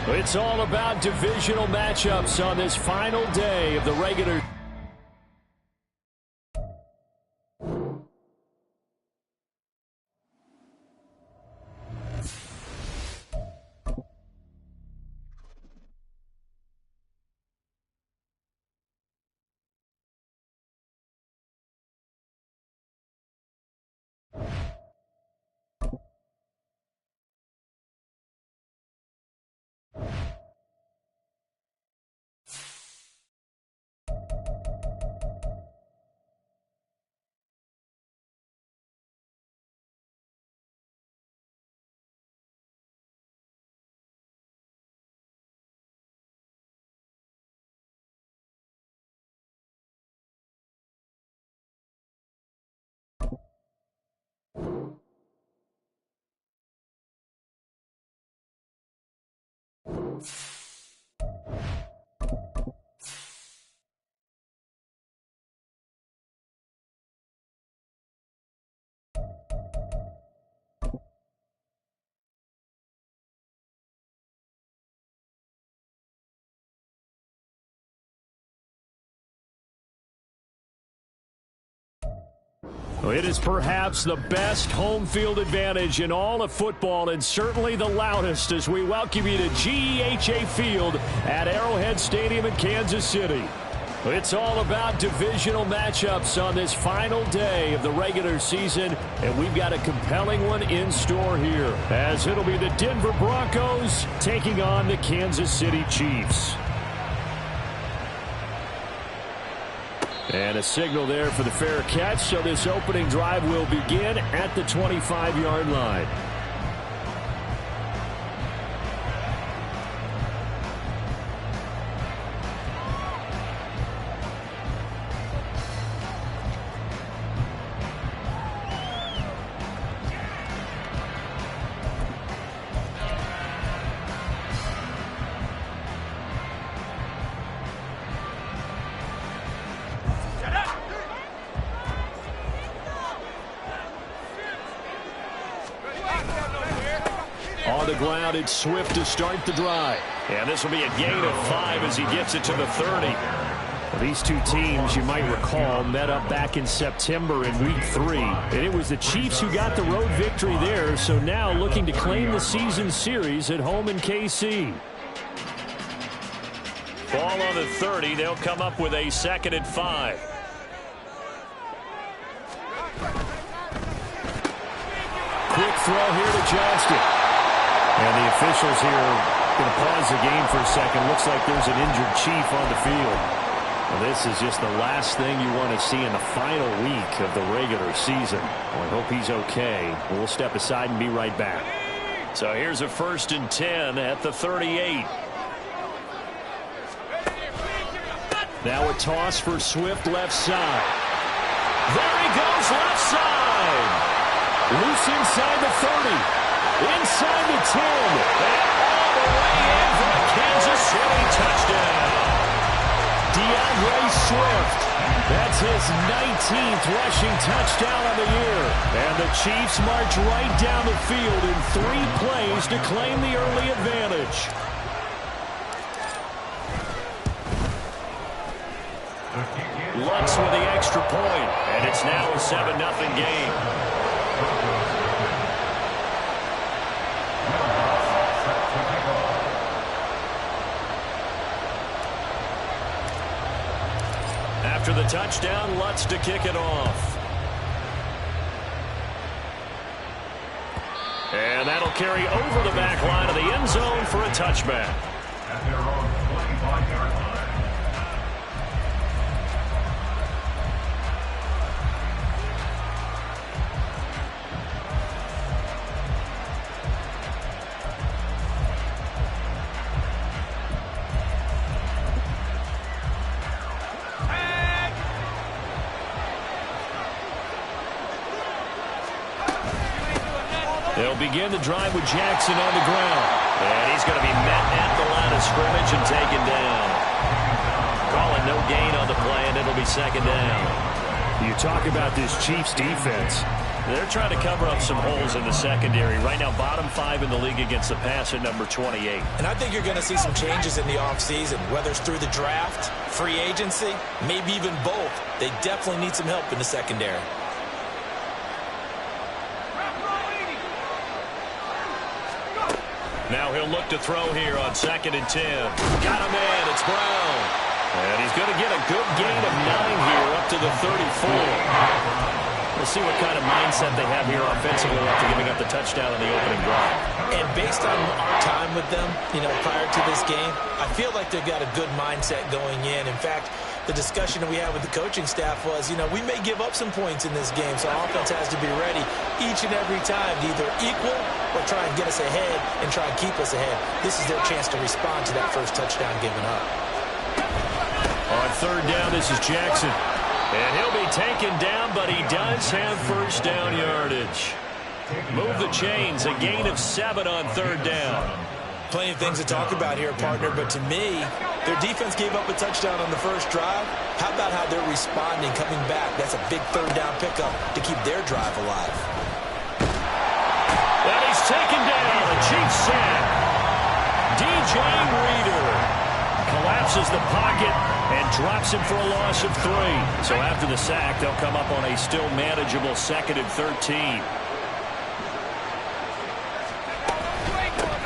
It's all about divisional matchups on this final day of the regular. It is perhaps the best home field advantage in all of football, and certainly the loudest, as we welcome you to GEHA Field at Arrowhead Stadium in Kansas City. It's all about divisional matchups on this final day of the regular season, and we've got a compelling one in store here, as it'll be the Denver Broncos taking on the Kansas City Chiefs. And a signal there for the fair catch, so this opening drive will begin at the 25-yard line. On the ground, it's Swift to start the drive. And this will be a gain of 5 as he gets it to the 30. Well, these two teams, you might recall, met up back in September in Week 3. And it was the Chiefs who got the road victory there, so now looking to claim the season series at home in KC. Ball on the 30. They'll come up with a 2nd and 5. Quick throw here to Johnston. And the officials here going to pause the game for a second. Looks like there's an injured Chief on the field. Well, this is just the last thing you want to see in the final week of the regular season. Well, I hope he's okay. We'll step aside and be right back. So here's a 1st and 10 at the 38. Now a toss for Swift left side. There he goes left side. Loose inside the 30. Inside the 10. And all the way in for a Kansas City touchdown. DeAndre Swift. That's his 19th rushing touchdown of the year. And the Chiefs march right down the field in 3 plays to claim the early advantage. Lutz with the extra point. And it's now a 7-0 game. After the touchdown, Lutz to kick it off. And that'll carry over the back line of the end zone for a touchback. At their own 25-yard line. They'll begin the drive with Jackson on the ground. And he's going to be met at the line of scrimmage and taken down. Calling no gain on the play, and it'll be 2nd down. You talk about this Chiefs defense. They're trying to cover up some holes in the secondary. Right now, bottom 5 in the league against the pass at number 28. And I think you're going to see some changes in the offseason, whether it's through the draft, free agency, maybe even both. They definitely need some help in the secondary. Now he'll look to throw here on 2nd and 10. Got him in. It's Brown. And he's going to get a good gain of 9 here up to the 34. We'll see what kind of mindset they have here offensively after giving up the touchdown on the opening drive. And based on our time with them, prior to this game, I feel like they've got a good mindset going in. In fact, the discussion that we had with the coaching staff was, we may give up some points in this game, so our offense has to be ready each and every time to either equal or try and get us ahead and try and keep us ahead. This is their chance to respond to that first touchdown given up. On 3rd down, this is Jackson. And he'll be taken down, but he does have first down yardage. Move the chains, a gain of 7 on 3rd down. Plenty of things to talk about here, partner, but to me, their defense gave up a touchdown on the first drive. How about how they're responding, coming back? That's a big 3rd down pickup to keep their drive alive. And he's taken down, a Chiefs sack. DJ Reader collapses the pocket and drops him for a loss of 3. So after the sack, they'll come up on a still manageable 2nd and 13.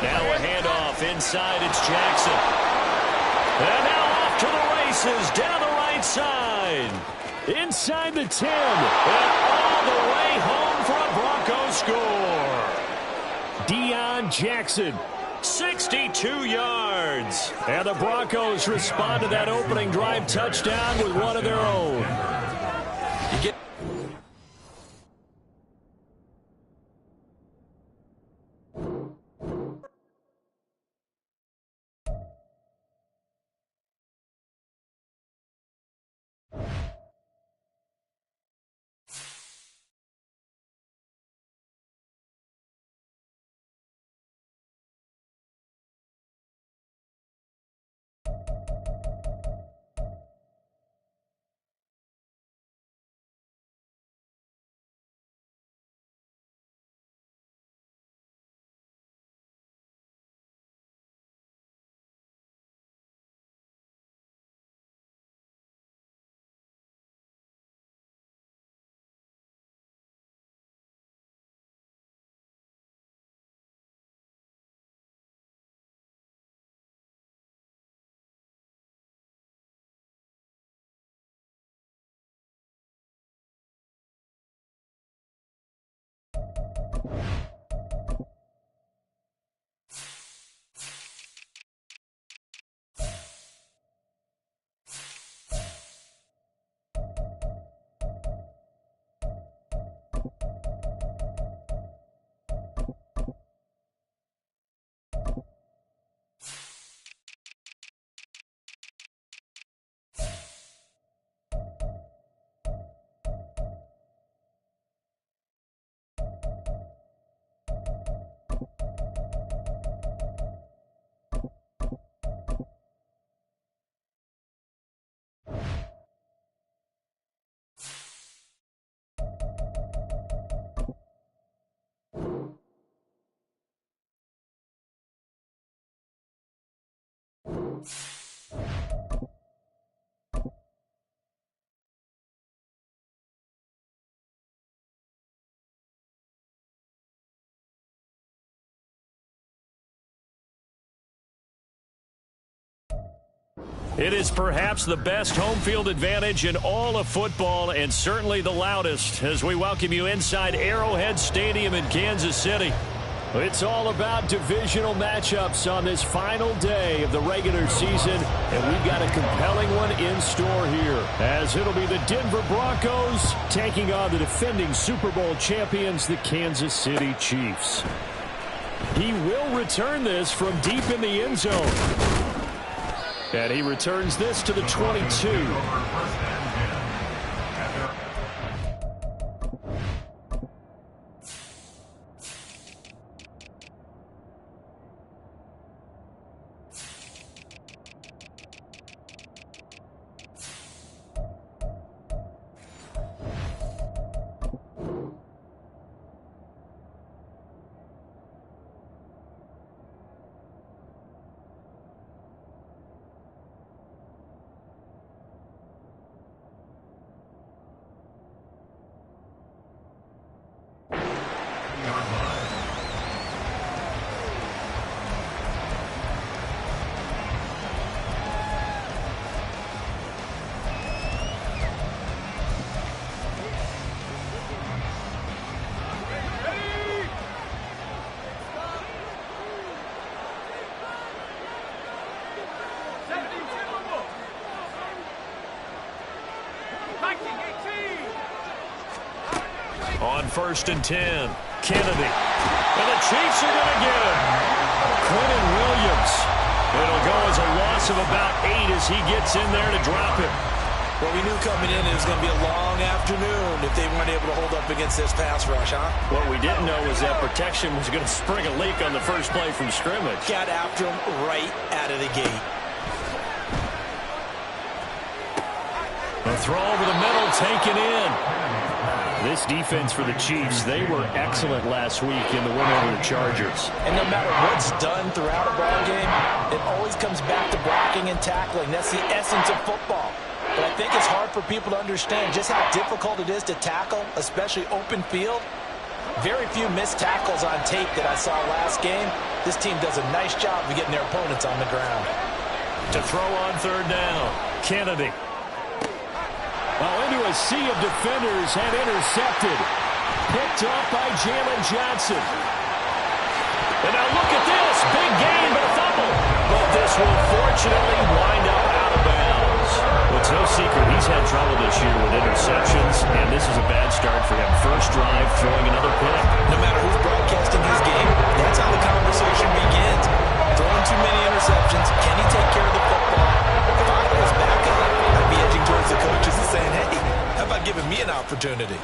Now a handoff inside. It's Jackson. And now off to the races down the right side. Inside the 10. And all the way home for a Broncos score. Deion Jackson. 62 yards. And the Broncos respond to that opening drive touchdown with one of their own. You get It is perhaps the best home field advantage in all of football, and certainly the loudest, as we welcome you inside Arrowhead Stadium in Kansas City. It's all about divisional matchups on this final day of the regular season, and we've got a compelling one in store here, as it'll be the Denver Broncos taking on the defending Super Bowl champions, the Kansas City Chiefs. He will return this from deep in the end zone. And he returns this to the 22. On 1st and 10, Kennedy. And the Chiefs are going to get him. Quentin Williams. It'll go as a loss of about 8 as he gets in there to drop him. Well, we knew coming in it was going to be a long afternoon if they weren't able to hold up against this pass rush, huh? What we didn't know was that protection was going to spring a leak on the first play from scrimmage. Got after him right out of the gate. A throw over the middle, taken in. This defense for the Chiefs, they were excellent last week in the win over the Chargers. And no matter what's done throughout a ball game, it always comes back to blocking and tackling. That's the essence of football. But I think it's hard for people to understand just how difficult it is to tackle, especially open field. Very few missed tackles on tape that I saw last game. This team does a nice job of getting their opponents on the ground. To throw on 3rd down, Kennedy. Well, into a sea of defenders and intercepted. Picked up by Jalen Johnson. And now look at this. Big gain, but a fumble. But this will fortunately wind up out of bounds. Well, it's no secret he's had trouble this year with interceptions, and this is a bad start for him. First drive, throwing another pick. No matter who's broadcasting his game, that's how the conversation begins. Throwing too many interceptions. Can he take care of the football? If I was back up, I'd be edging towards the coaches and saying, hey, how about giving me an opportunity?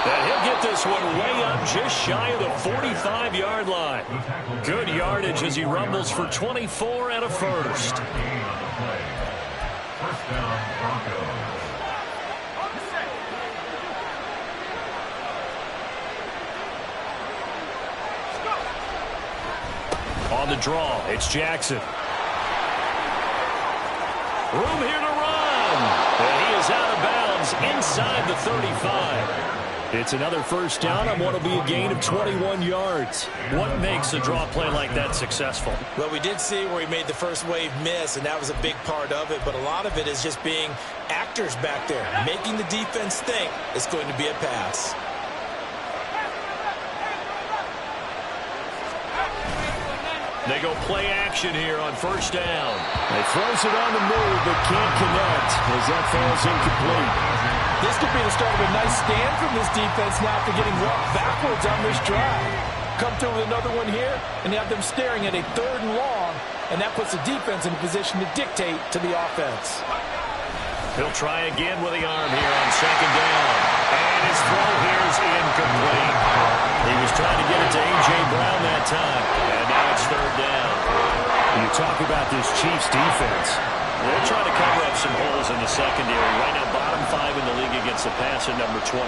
And he'll get this one way up just shy of the 45-yard line. Good yardage as he rumbles for 24 and a first. On the draw, it's Jackson. Room here to run. And he is out of bounds inside the 35. It's another first down on what will be a gain of 21 yards. What makes a draw play like that successful? Well, we did see where he made the first wave miss, and that was a big part of it. But a lot of it is just being actors back there, making the defense think it's going to be a pass. They go play action here on 1st down. They throws it on the move, but can't connect as that falls incomplete. This could be the start of a nice stand from this defense now after getting walked backwards on this drive. Come through with another one here, and you have them staring at a 3rd and long, and that puts the defense in a position to dictate to the offense. He'll try again with the arm here on 2nd down. And his throw here is incomplete. He was trying to get it to A.J. Brown that time. And now it's 3rd down. You talk about this Chiefs defense. They're trying to cover up some holes in the secondary. Right now, bottom 5 in the league against the pass at number 28.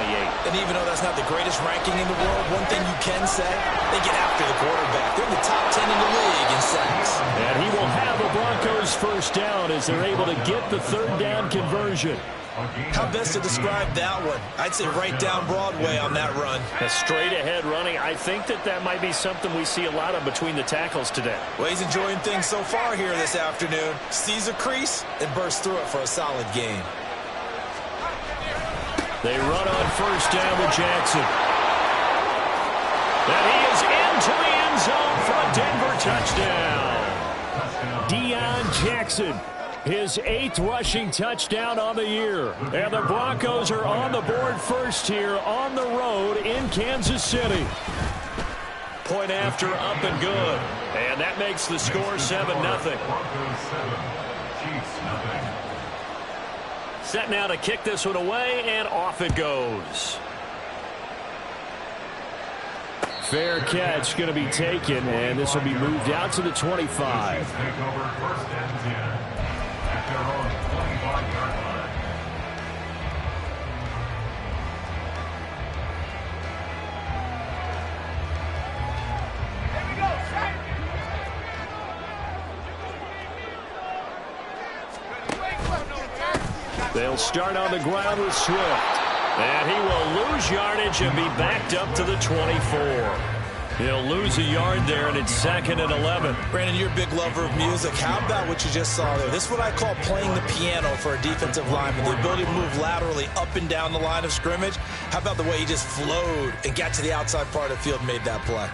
And even though that's not the greatest ranking in the world, one thing you can say, they get after the quarterback. They're in the top 10 in the league in sacks. And he will have the Broncos first down as they're able to get the 3rd down conversion. How best to describe that one? I'd say right down Broadway on that run. A straight-ahead running. I think that might be something we see a lot of between the tackles today. Well, he's enjoying things so far here this afternoon. Sees a crease and bursts through it for a solid gain. They run on 1st down with Jackson. And he is into the end zone for a Denver touchdown. Deion Jackson. His 8th rushing touchdown on the year. And the Broncos are on the board first here on the road in Kansas City. Point after, up and good. And that makes the score 7-0. Set now to kick this one away, and off it goes. Fair catch going to be taken, and this will be moved out to the 25. They'll start on the ground with Swift. And he will lose yardage and be backed up to the 24. He'll lose a yard there, and it's 2nd and 11. Brandon, you're a big lover of music. How about what you just saw there? This is what I call playing the piano for a defensive lineman. The ability to move laterally up and down the line of scrimmage. How about the way he just flowed and got to the outside part of the field and made that play?